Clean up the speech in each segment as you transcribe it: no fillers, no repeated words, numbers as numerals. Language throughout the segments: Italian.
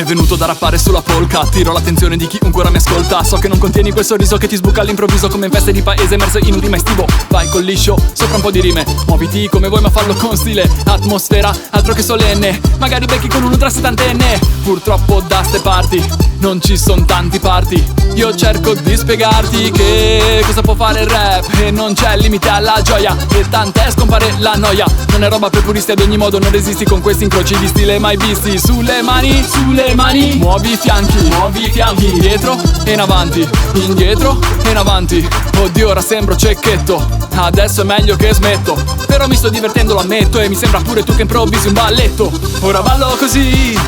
è venuto da rappare sulla polka. Tiro l'attenzione di chiunque ora mi ascolta. So che non contieni quel sorriso che ti sbuca all'improvviso, come in feste di paese immerso in un rima estivo. Vai col liscio, sopra un po' di rime. Muoviti come vuoi ma fallo con stile. Atmosfera, altro che solenne. Magari becchi con un ultra settantenne. Purtroppo da ste parti non ci son tanti parti. Io cerco di spiegarti che cosa può fare il rap e non c'è limite alla gioia, e tant'è scompare la noia. Non è roba per puristi, ad ogni modo non resisti con questi incroci di stile mai visti. Sulle mani, muovi i fianchi, indietro e in avanti, indietro e in avanti. Oddio, ora sembro cecchetto, adesso è meglio che smetto. Però mi sto divertendo, lo ammetto, e mi sembra pure tu che improvvisi un balletto. Ora ballo così,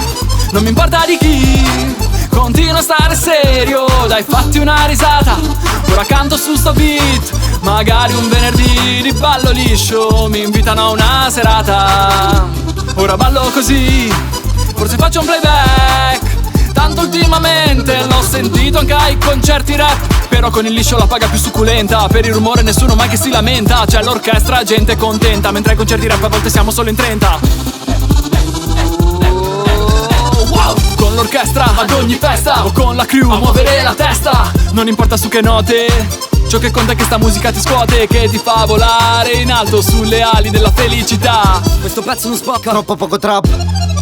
non mi importa di chi, continua a stare serio, dai fatti una risata. Ora canto su sto beat, magari un venerdì di ballo liscio mi invitano a una serata. Ora ballo così, forse faccio un playback, tanto ultimamente l'ho sentito anche ai concerti rap. Però con il liscio la paga più succulenta, per il rumore nessuno mai che si lamenta. C'è l'orchestra, gente contenta, mentre ai concerti rap a volte siamo solo in 30. Con l'orchestra ad ogni festa, o con la crew a muovere la testa. Non importa su che note, ciò che conta è che sta musica ti scuote, che ti fa volare in alto sulle ali della felicità. Questo pezzo non spacca, troppo poco trap.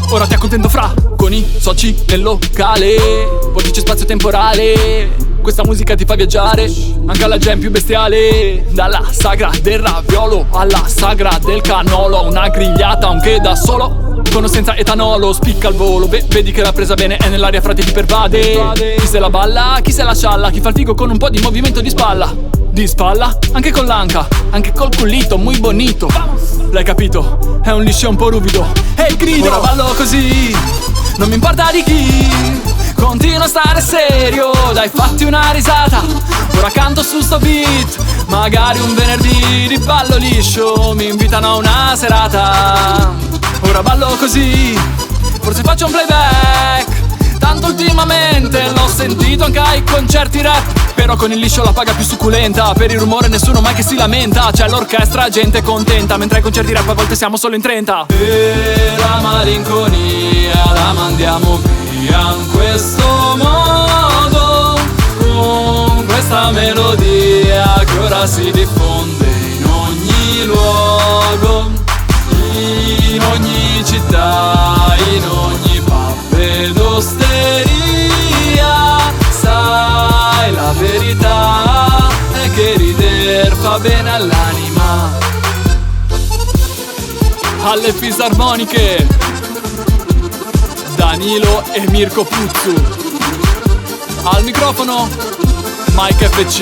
Ora ti accontento fra, con i soci nel locale, vortice spazio temporale. Questa musica ti fa viaggiare, anche alla gente più bestiale. Dalla sagra del raviolo alla sagra del canolo, una grigliata anche da solo, con o senza etanolo, spicca al volo. Vedi che la presa bene è nell'aria, frate, ti pervade. Chi se la balla, chi se la scialla, chi fa il figo con un po' di movimento di spalla. Di spalla, anche con l'anca, anche col culito, muy bonito. L'hai capito? È un liscio un po' ruvido, e il grido. Ora ballo così, non mi importa di chi, continua a stare serio, dai fatti una risata. Ora canto su sto beat, magari un venerdì di ballo liscio mi invitano a una serata. Ora ballo così, forse faccio un playback, tanto ultimamente l'ho sentito anche ai concerti rap. Però con il liscio la paga più succulenta, per il rumore nessuno mai che si lamenta. C'è l'orchestra, gente contenta, mentre ai concerti rap a volte siamo solo in 30. E la malinconia la mandiamo via in questo modo, con questa melodia che ora si diffonde in ogni luogo, in ogni città, in ogni pub ed osteria. Sai, la verità è che rider fa bene all'anima. Alle fisarmoniche Danilo e Mirko Puzzu, al microfono Mike FC,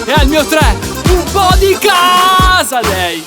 e al mio 3 un po' di casa lei.